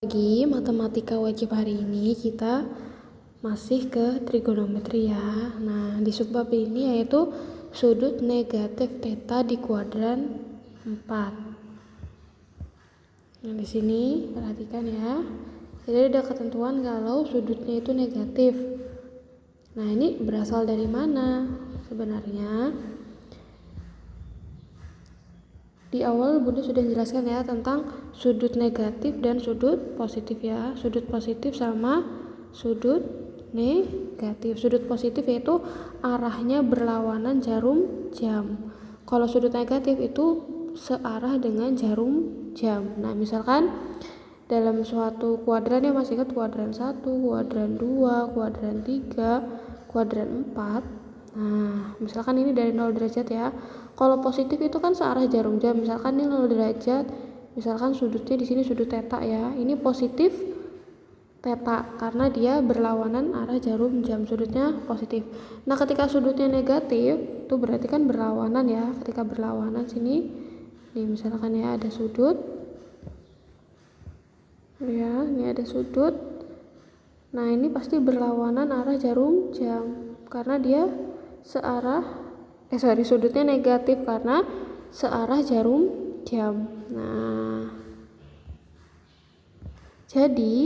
Lagi matematika wajib hari ini kita masih ke trigonometri ya. Nah, di subbab ini yaitu sudut negatif theta di kuadran 4. Nah, di sini perhatikan ya. Jadi ada ketentuan kalau sudutnya itu negatif. Nah, ini berasal dari mana? Sebenarnya di awal Bunda sudah jelaskan ya tentang sudut negatif dan sudut positif ya. Sudut positif sama sudut negatif. Sudut positif yaitu arahnya berlawanan jarum jam. Kalau sudut negatif itu searah dengan jarum jam. Nah, misalkan dalam suatu kuadran ya, masih ingat kuadran 1, kuadran 2, kuadran 3, kuadran 4. Nah, misalkan ini dari 0 derajat ya. Kalau positif itu kan searah jarum jam. Misalkan ini 0 derajat, misalkan sudutnya di sini sudut theta ya. Ini positif theta karena dia berlawanan arah jarum jam, sudutnya positif. Nah, ketika sudutnya negatif, itu berarti kan berlawanan ya. Ketika berlawanan sini, nih misalkan ya ada sudut. Ya, ini ada sudut. Nah, ini pasti berlawanan arah jarum jam karena dia sudutnya negatif karena searah jarum jam. Nah, jadi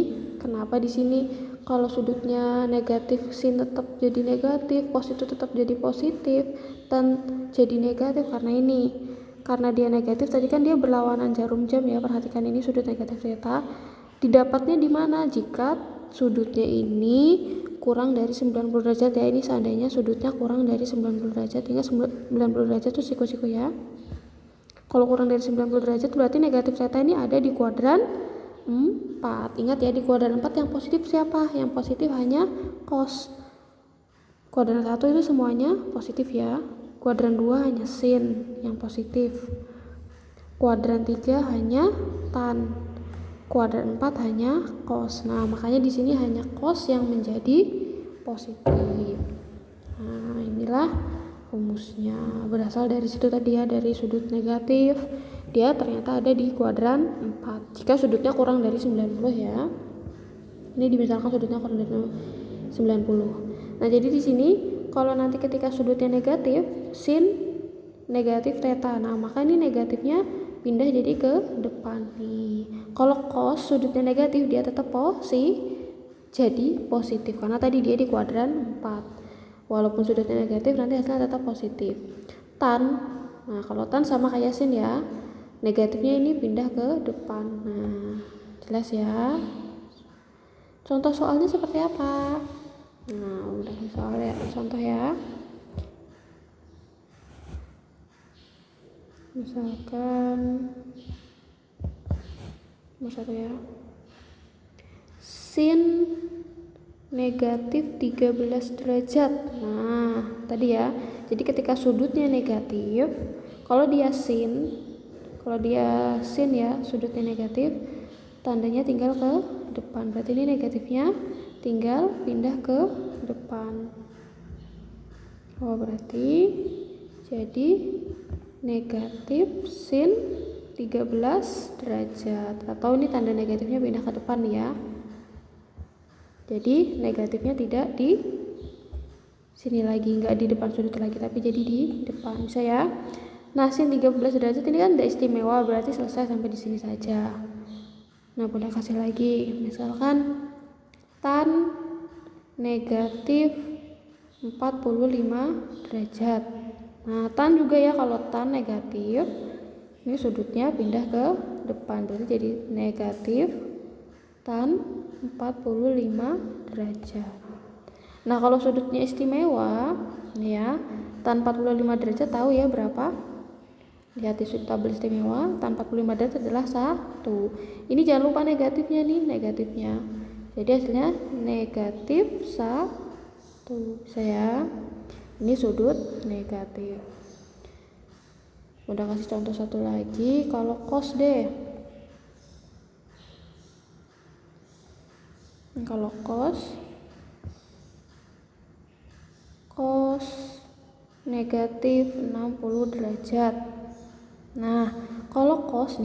kenapa di sini kalau sudutnya negatif sin tetap jadi negatif, cos itu tetap jadi positif, dan jadi negatif karena ini. Karena dia negatif tadi kan dia berlawanan jarum jam ya. Perhatikan ini sudut negatif theta. Didapatnya di mana? Jika sudutnya ini kurang dari 90 derajat ya. Ini seandainya sudutnya kurang dari 90 derajat. Ingat 90 derajat itu siku-siku ya. Kalau kurang dari 90 derajat berarti negatif theta ini ada di kuadran 4. Ingat ya, di kuadran 4 yang positif siapa? Yang positif hanya cos. Kuadran 1 itu semuanya positif ya. Kuadran 2 hanya sin yang positif. Kuadran 3 hanya tan. Kuadran 4 hanya cos. Nah, makanya di sini hanya cos yang menjadi positif. Nah, inilah rumusnya. Berasal dari situ tadi ya, dari sudut negatif. Dia ternyata ada di kuadran 4. Jika sudutnya kurang dari 90 ya. Ini dimisalkan sudutnya kurang dari 90. Nah, jadi di sini kalau nanti ketika sudutnya negatif, sin negatif theta. Nah, maka ini negatifnya pindah jadi ke depan nih. Kalau cos sudutnya negatif, dia tetap jadi positif karena tadi dia di kuadran 4. Walaupun sudutnya negatif nanti hasilnya tetap positif. Tan, nah kalau tan sama kayak sin ya, negatifnya ini pindah ke depan. Nah, jelas ya. Contoh soalnya seperti apa? Nah, udah soalnya contoh ya. Misalkan nomor 1 ya, sin negatif 13 derajat. Nah, tadi ya, jadi ketika sudutnya negatif, kalau dia sin ya, sudutnya negatif, tandanya tinggal ke depan. Berarti ini negatifnya tinggal pindah ke depan. Oh, berarti jadi negatif sin 13 derajat, atau ini tanda negatifnya pindah ke depan ya. Jadi negatifnya tidak di sini lagi, nggak di depan sudut lagi, tapi jadi di depan. Bisa ya. Nah, sin 13 derajat ini kan tidak istimewa, berarti selesai sampai di sini saja. Nah, Bunda kasih lagi. Misalkan tan negatif 45 derajat. Nah, tan juga ya, kalau tan negatif ini sudutnya pindah ke depan, berarti jadi negatif tan 45 derajat. Nah, kalau sudutnya istimewa ya, tan 45 derajat tahu ya berapa? Lihat di sudut tabel istimewa, tan 45 derajat adalah 1. Ini jangan lupa negatifnya nih, negatifnya. Jadi hasilnya negatif 1. Bisa ya. Ini sudut negatif. Udah kasih contoh satu lagi, kalau cos deh. Kalau cos negatif 60 derajat. Nah, kalau cos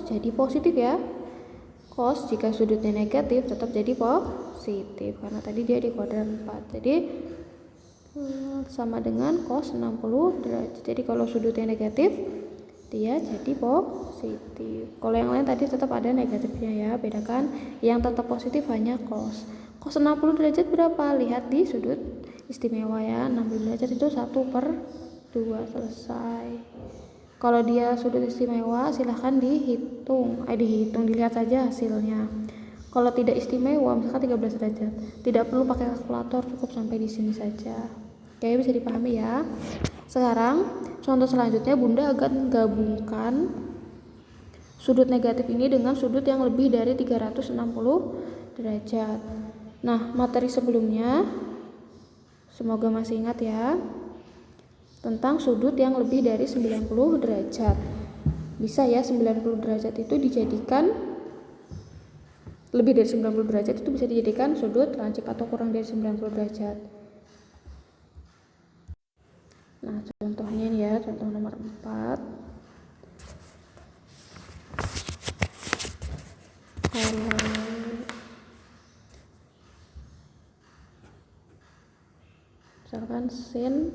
jadi positif ya. cos jika sudutnya negatif tetap jadi positif karena tadi dia di kuadran 4. Jadi sama dengan cos 60 derajat. Jadi kalau sudutnya negatif dia jadi positif. Kalau yang lain tadi tetap ada negatifnya ya. Bedakan yang tetap positif hanya cos. Cos 60 derajat berapa? Lihat di sudut istimewa ya. 60 derajat itu 1/2 selesai. Kalau dia sudut istimewa silahkan dilihat saja hasilnya. Kalau tidak istimewa misalkan 13 derajat, tidak perlu pakai kalkulator, cukup sampai di sini saja. Oke, bisa dipahami ya. Sekarang contoh selanjutnya Bunda akan gabungkan sudut negatif ini dengan sudut yang lebih dari 360 derajat. Nah, materi sebelumnya semoga masih ingat ya, tentang sudut yang lebih dari 90 derajat. Bisa ya 90 derajat itu dijadikan, lebih dari 90 derajat itu bisa dijadikan sudut lancip atau kurang dari 90 derajat. Nah, contohnya ini ya, contoh nomor 4. Misalkan sin,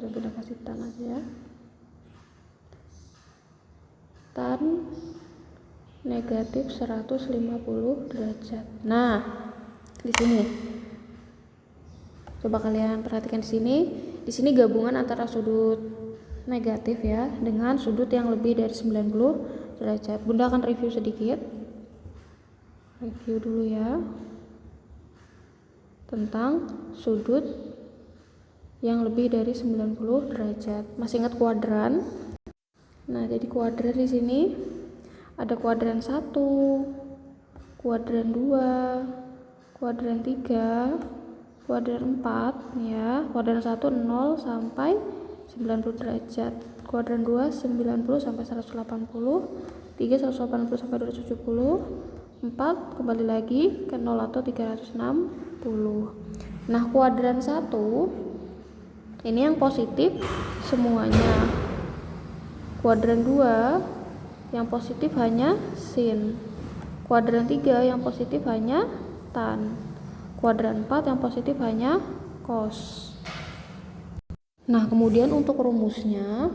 Bunda kasih tan aja ya, tan negatif 150 derajat. Nah, di sini coba kalian perhatikan di sini gabungan antara sudut negatif ya dengan sudut yang lebih dari 90 derajat. Bunda akan review sedikit. Review dulu ya tentang sudut yang lebih dari 90 derajat. Masih ingat kuadran? Nah, jadi kuadran di sini ada kuadran 1, kuadran 2, kuadran 3, kuadran 4 ya. Kuadran 1 0 sampai 90 derajat. Kuadran 2 90 sampai 180, 3 180 sampai 270, 4 kembali lagi ke 0 atau 360. Nah, kuadran 1 ini yang positif semuanya. Kuadran 2 yang positif hanya sin. Kuadran 3 yang positif hanya tan. Kuadran 4 yang positif hanya cos. Nah, kemudian untuk rumusnya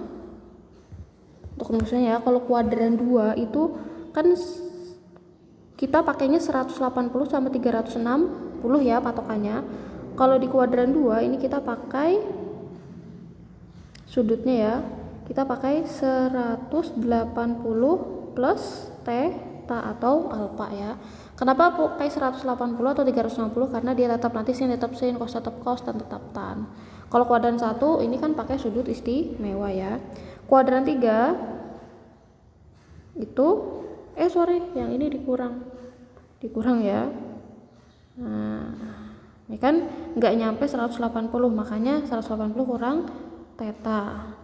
ya, kalau kuadran 2 itu kan kita pakainya 180 sama 360 ya patokannya. Kalau di kuadran 2 ini kita pakai sudutnya ya, kita pakai 180 plus theta atau alfa ya. Kenapa pakai 180 atau 360? Karena dia tetap nanti sin tetap sin, cos tetap cos, tan tetap tan. Kalau kuadran 1 ini kan pakai sudut istimewa ya. Kuadran 3 itu yang ini dikurang ya. Nah, ini kan nggak nyampe 180, makanya 180 kurang theta.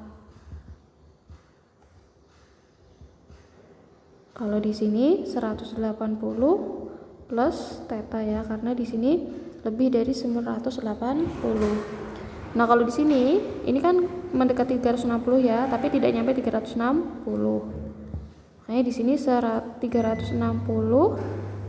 Kalau di sini 180 plus theta ya, karena di sini lebih dari 980. Nah, kalau di sini ini kan mendekati 360 ya, tapi tidak nyampe 360. Makanya di sini 360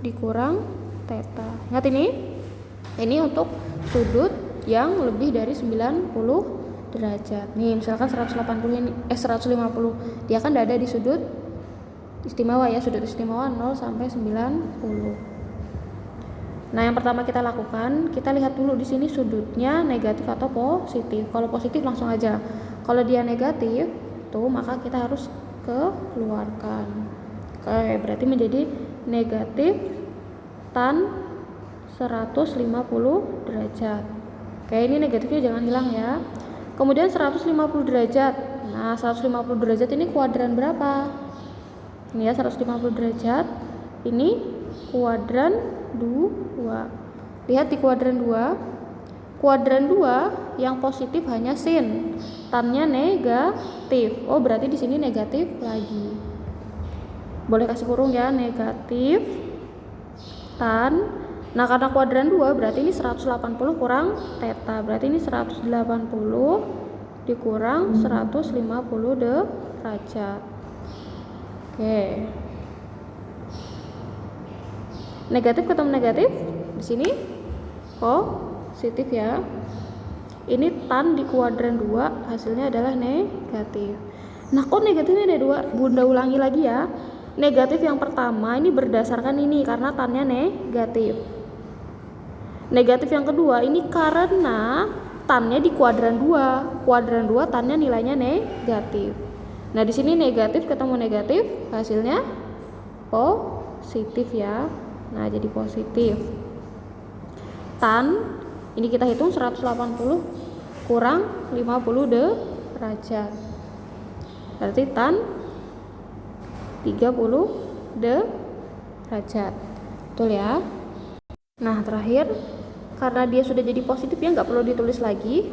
dikurang theta. Ingat ini untuk sudut yang lebih dari 90 derajat. Nih, misalkan 150 dia kan ada di sudut istimewa ya, sudut istimewa 0 sampai 90. Nah, yang pertama kita lakukan, kita lihat dulu di sini sudutnya negatif atau positif. Kalau positif langsung aja. Kalau dia negatif, tuh maka kita harus keluarkan. Oke, berarti menjadi negatif tan 150 derajat. Oke, ini negatifnya jangan hilang ya. Kemudian 150 derajat. Nah, 150 derajat ini kuadran berapa? Ini ya 150 derajat. Ini kuadran 2. Lihat di kuadran 2. Kuadran 2 yang positif hanya sin. Tannya negatif. Oh, berarti di sini negatif lagi. Boleh kasih kurung ya, negatif tan. Nah, karena kuadran 2 berarti ini 180 kurang theta. Berarti ini 180 dikurang 150 derajat. Oke. Negatif ketemu negatif, di sini positif ya. Ini tan di kuadran 2 hasilnya adalah negatif. Nah, kok negatifnya ada 2? Bunda ulangi lagi ya. Negatif yang pertama ini berdasarkan ini karena tannya negatif. Negatif yang kedua ini karena tannya di kuadran 2. Kuadran 2 tannya nilainya negatif. Nah, di sini negatif ketemu negatif, hasilnya positif ya. Nah, jadi positif. Tan ini kita hitung 180 kurang 50 derajat. Berarti tan 30 derajat. Betul ya? Nah, terakhir karena dia sudah jadi positif ya, nggak perlu ditulis lagi.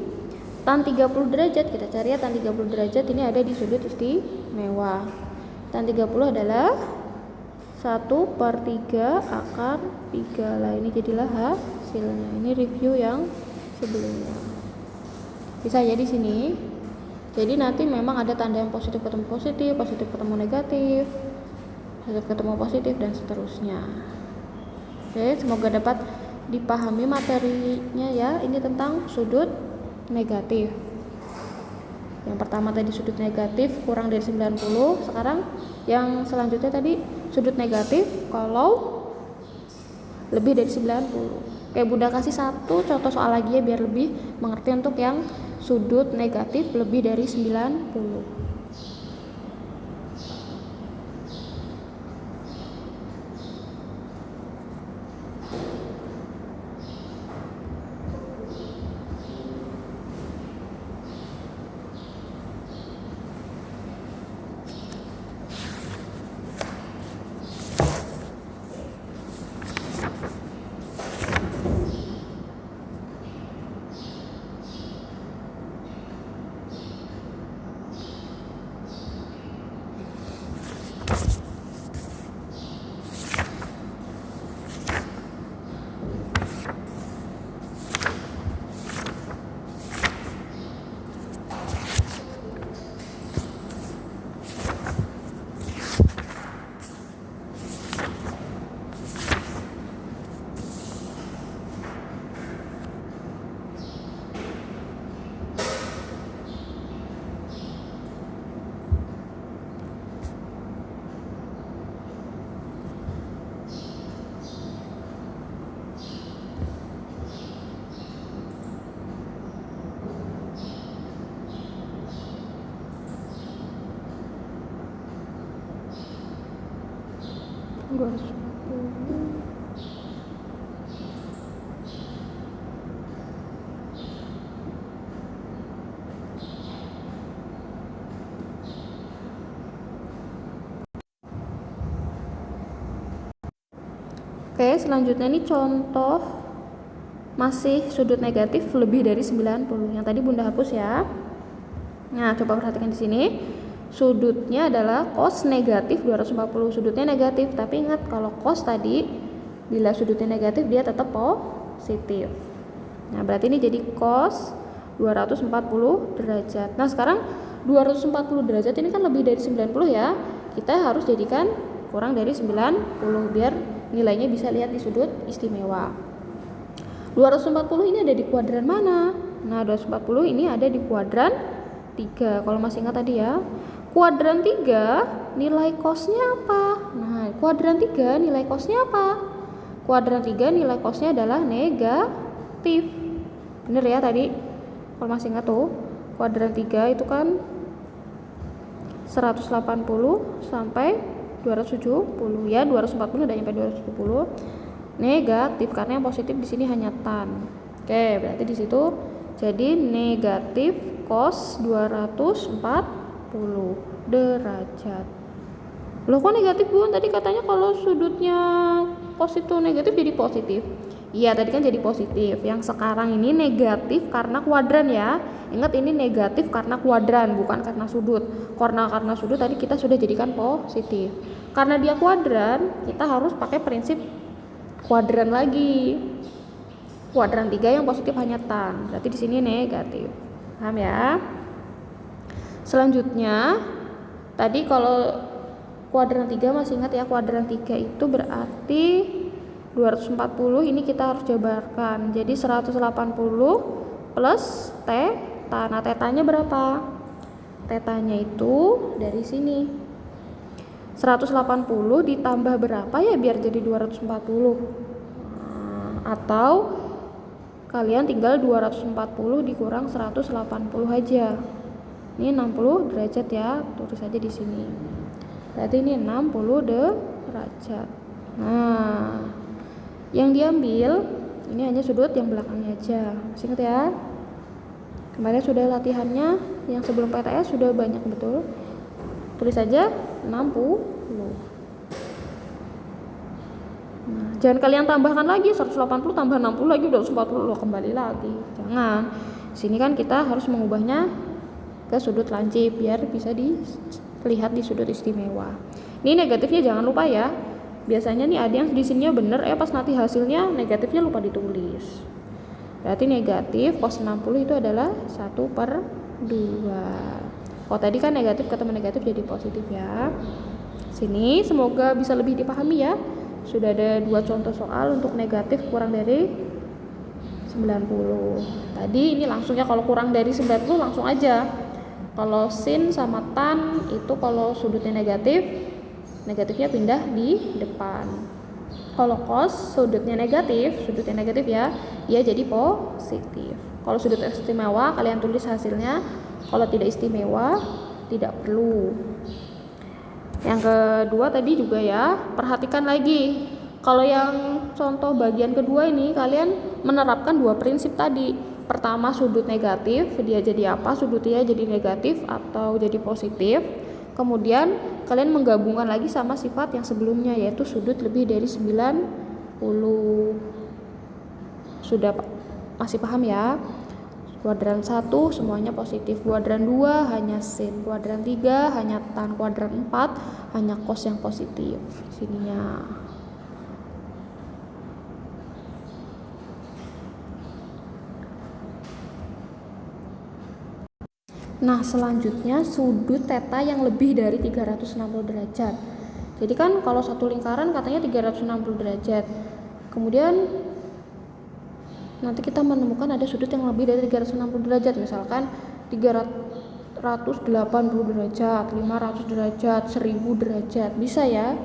Tan 30 derajat, kita cari ya tan 30 derajat ini ada di sudut istimewa. Tan 30 adalah 1/3 akar 3. Lah ini jadilah hasilnya. Ini review yang sebelumnya. Bisa ya di sini. Jadi nanti memang ada tanda yang positif ketemu positif, positif ketemu negatif, positif ketemu positif dan seterusnya. Oke, semoga dapat dipahami materinya ya. Ini tentang sudut negatif. Yang pertama tadi sudut negatif kurang dari 90. Sekarang yang selanjutnya tadi sudut negatif kalau lebih dari 90. Oke, Bunda kasih satu contoh soal lagi ya biar lebih mengerti untuk yang sudut negatif lebih dari 90. Oke, selanjutnya ini contoh masih sudut negatif lebih dari 90. Yang tadi Bunda hapus ya. Nah, coba perhatikan di sini. Sudutnya adalah cos negatif 240. Sudutnya negatif, tapi ingat kalau cos tadi bila sudutnya negatif dia tetap positif. Nah, berarti ini jadi cos 240 derajat. Nah, sekarang 240 derajat ini kan lebih dari 90 ya. Kita harus jadikan kurang dari 90 biar nilainya bisa lihat di sudut istimewa. 240 ini ada di kuadran mana? Nah, 240 ini ada di kuadran 3. Kalau masih ingat tadi ya. Kuadran 3 nilai cosnya apa? Nah, kuadran 3 nilai cosnya apa? Kuadran 3 nilai cosnya adalah negatif. Bener ya tadi? Kalau masih ingat tuh, kuadran 3 itu kan 180 sampai 270 ya, 240 udah nyampe 270. Negatif karena yang positif di sini hanya tan. Oke, berarti di situ jadi negatif cos 240 derajat. Loh, kok negatif Bun? Tadi katanya kalau sudutnya positif negatif jadi positif. Iya, tadi kan jadi positif. Yang sekarang ini negatif karena kuadran ya. Ingat ini negatif karena kuadran, bukan karena sudut. Karena sudut tadi kita sudah jadikan positif. Karena dia kuadran, kita harus pakai prinsip kuadran lagi. Kuadran 3 yang positif hanya tan. Berarti di sini negatif. Paham ya? Selanjutnya, tadi kalau kuadran 3 masih ingat ya, kuadran 3 itu berarti 240, ini kita harus jabarkan. Jadi 180 plus theta. Nah, tetanya berapa? Tetanya itu dari sini. 180 ditambah berapa ya biar jadi 240? Atau kalian tinggal 240 dikurang 180 aja. Ini 60 derajat ya, tulis aja di sini. Berarti ini 60 derajat. Nah, yang diambil ini hanya sudut yang belakangnya aja. Masih ingat ya? Kemarin sudah latihannya, yang sebelum PTS sudah banyak betul. Tulis aja 60. Nah, jangan kalian tambahkan lagi 180 tambah 60 lagi udah 140 kembali lagi. Jangan. Sini kan kita harus mengubahnya ke sudut lancip biar bisa dilihat di sudut istimewa. Ini negatifnya jangan lupa ya. Biasanya nih ada yang di sininya bener, pas nanti hasilnya negatifnya lupa ditulis. Berarti negatif cos 60 itu adalah 1/2. Kalau tadi kan negatif ketemu negatif jadi positif ya. Sini semoga bisa lebih dipahami ya. Sudah ada 2 contoh soal untuk negatif kurang dari 90. Tadi ini langsung ya, kalau kurang dari 90 langsung aja. Kalau sin sama tan itu kalau sudutnya negatif, negatifnya pindah di depan. Kalau cos sudutnya negatif ya, dia jadi positif. Kalau sudut istimewa kalian tulis hasilnya, kalau tidak istimewa tidak perlu. Yang kedua tadi juga ya, perhatikan lagi. Kalau yang contoh bagian kedua ini kalian menerapkan 2 prinsip tadi. Pertama, sudut negatif dia jadi apa? Sudutnya jadi negatif atau jadi positif. Kemudian kalian menggabungkan lagi sama sifat yang sebelumnya, yaitu sudut lebih dari 90. Sudah masih paham ya? Kuadran 1 semuanya positif, kuadran 2 hanya sin, kuadran 3 hanya tan, kuadran 4 hanya cos yang positif sininya. Nah, selanjutnya sudut theta yang lebih dari 360 derajat. Jadi kan kalau satu lingkaran katanya 360 derajat. Kemudian nanti kita menemukan ada sudut yang lebih dari 360 derajat, misalkan 380 derajat, 500 derajat, 1000 derajat, bisa ya.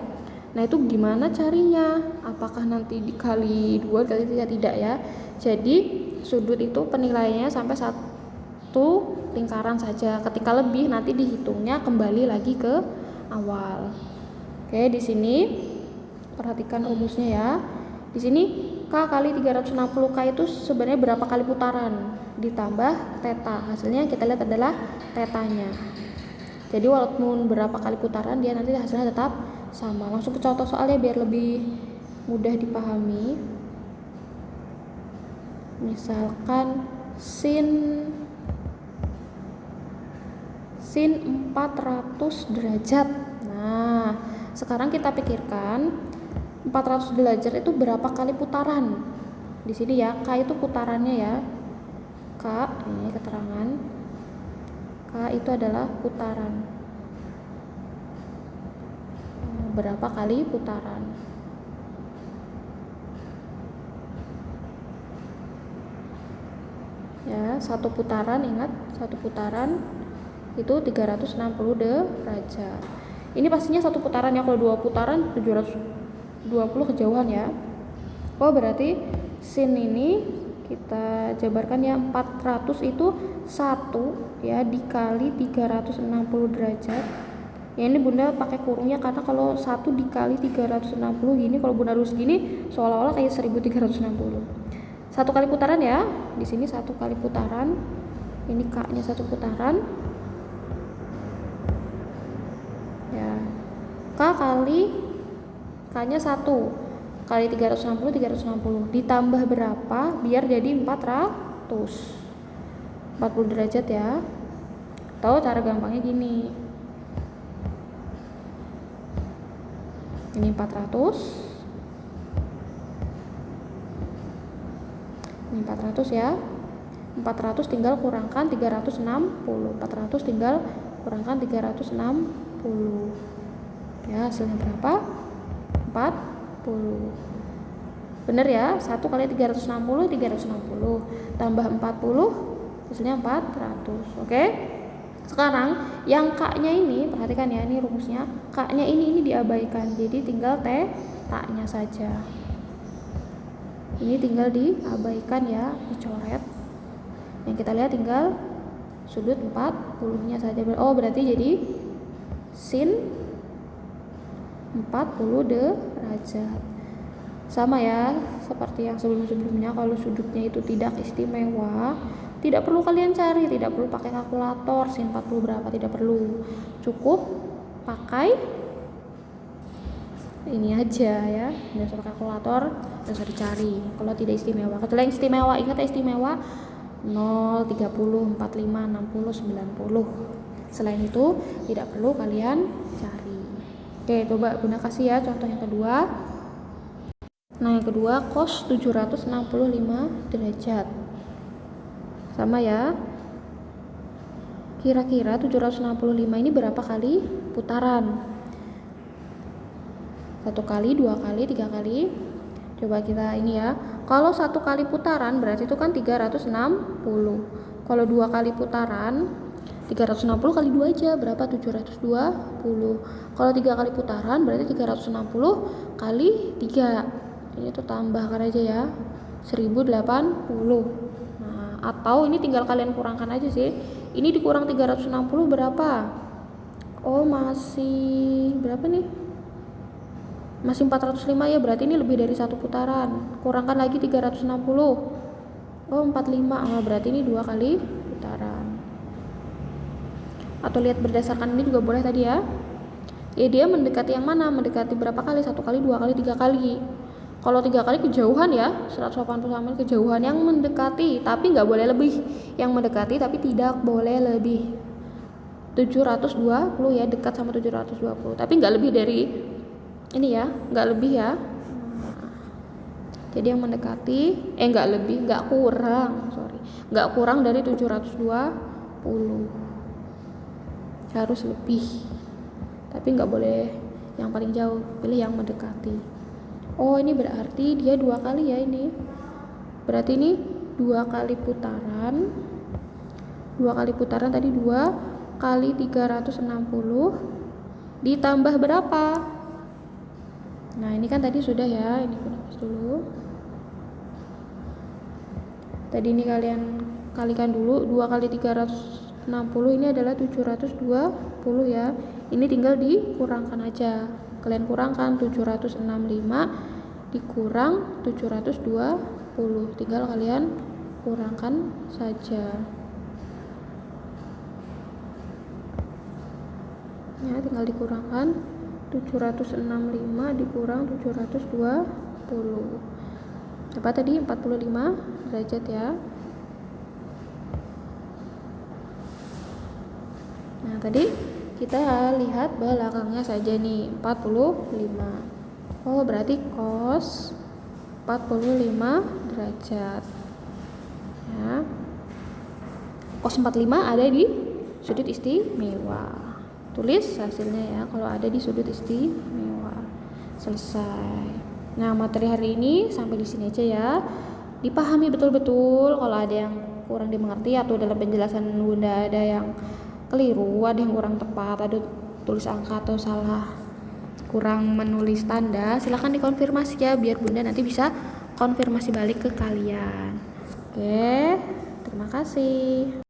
Nah, itu gimana carinya? Apakah nanti dikali 2 kali 3? Tidak ya. Jadi sudut itu penilaiannya sampai 1 lingkaran saja. Ketika lebih nanti dihitungnya kembali lagi ke awal. Oke, di sini perhatikan rumusnya ya. Di sini K kali 360 K itu sebenarnya berapa kali putaran ditambah theta. Hasilnya kita lihat adalah tetanya. Jadi walaupun berapa kali putaran dia nanti hasilnya tetap sama. Langsung ke contoh soalnya biar lebih mudah dipahami. Misalkan sin 400 derajat. Nah, sekarang kita pikirkan 400 derajat itu berapa kali putaran? Di sini ya, K itu putarannya ya. K, ini keterangan. K itu adalah putaran. Berapa kali putaran? Ya, satu putaran, ingat, satu putaran itu 360 derajat. Ini pastinya satu putaran ya, kalau 2 putaran 720 kejauhan ya. Oh, berarti sin ini kita jabarkan ya, 400 itu 1 ya dikali 360 derajat. Ya, ini Bunda pakai kurungnya karena kalau 1 dikali 360 gini, kalau Bunda harus gini seolah-olah kayak 1360. 1 kali putaran ya. Di sini 1 kali putaran. Ini K-nya 1 putaran. Ya, K kali K-nya 1 kali 360 ditambah berapa biar jadi 400. 40 derajat ya. Tahu cara gampangnya gini. Ini 400. Ini 400 ya. 400 tinggal kurangkan 360. 400 tinggal kurangkan 360. Ya, hasilnya berapa? 40. Bener ya, 1 kali 360, 360 tambah 40, hasilnya 400. Oke? Sekarang yang K-nya ini, perhatikan ya, ini rumusnya. K-nya ini diabaikan, jadi tinggal T-nya saja. Ini tinggal diabaikan ya, dicoret. Yang kita lihat tinggal sudut 40-nya saja. Oh, berarti jadi sin 40 derajat. Sama ya, seperti yang sebelum-sebelumnya, kalau sudutnya itu tidak istimewa, tidak perlu kalian cari, tidak perlu pakai kalkulator sin 40 berapa, tidak perlu. Cukup pakai ini aja ya, nggak usah pakai kalkulator, nggak usah dicari kalau tidak istimewa. Kecuali yang istimewa, ingat ya, istimewa 0, 30, 45, 60, 90. Selain itu tidak perlu kalian cari. Oke, coba Bunda kasih ya contoh yang kedua. Nah, yang kedua cos 765 derajat. Sama ya. Kira-kira 765 ini berapa kali putaran? 1 kali, 2 kali, 3 kali. Coba kita ini ya. Kalau 1 kali putaran berarti itu kan 360. Kalau 2 kali putaran 360 kali 2 aja berapa? 720. Kalau 3 kali putaran berarti 360 kali 3. Ini tuh tambahkan aja ya. 1080. Nah, atau ini tinggal kalian kurangkan aja sih. Ini dikurang 360 berapa? Oh, masih berapa nih? Masih 405 ya, berarti ini lebih dari 1 putaran. Kurangkan lagi 360. Oh, 45. Nah, berarti ini 2 kali putaran. Atau lihat berdasarkan ini juga boleh tadi ya. Ya, dia mendekati yang mana? Mendekati berapa kali? 1 kali, 2 kali, 3 kali. Kalau 3 kali kejauhan ya, 180 sama kejauhan yang mendekati, tapi nggak boleh lebih. Yang mendekati tapi tidak boleh lebih. 720 ya, dekat sama 720. Tapi nggak lebih dari ini ya, nggak lebih ya. Jadi yang mendekati, nggak lebih, nggak kurang dari 720. Harus lebih. Tapi nggak boleh yang paling jauh, pilih yang mendekati. Oh, ini berarti dia 2 kali ya ini. Berarti ini 2 kali putaran. 2 kali putaran tadi 2 kali 360 ditambah berapa? Nah, ini kan tadi sudah ya, ini aku hapus dulu. Tadi ini kalian kalikan dulu, 2 kali 360 ini adalah 720 ya. Ini tinggal dikurangkan aja. Kalian kurangkan 765 dikurang 720. Tinggal kalian kurangkan saja. Ya, tinggal dikurangkan 765 dikurang 720. Apa tadi? 45 derajat ya. Nah, tadi kita lihat belakangnya saja nih, 45. Oh, berarti cos 45 derajat. Ya. Cos 45 ada di sudut istimewa. Tulis hasilnya ya kalau ada di sudut istimewa. Selesai. Nah, materi hari ini sampai di sini aja ya. Dipahami betul-betul. Kalau ada yang kurang dimengerti atau dalam penjelasan Bunda ada yang keliru, ada yang kurang tepat, ada tulis angka atau salah, kurang menulis tanda, silahkan dikonfirmasi ya biar Bunda nanti bisa konfirmasi balik ke kalian. Oke, terima kasih.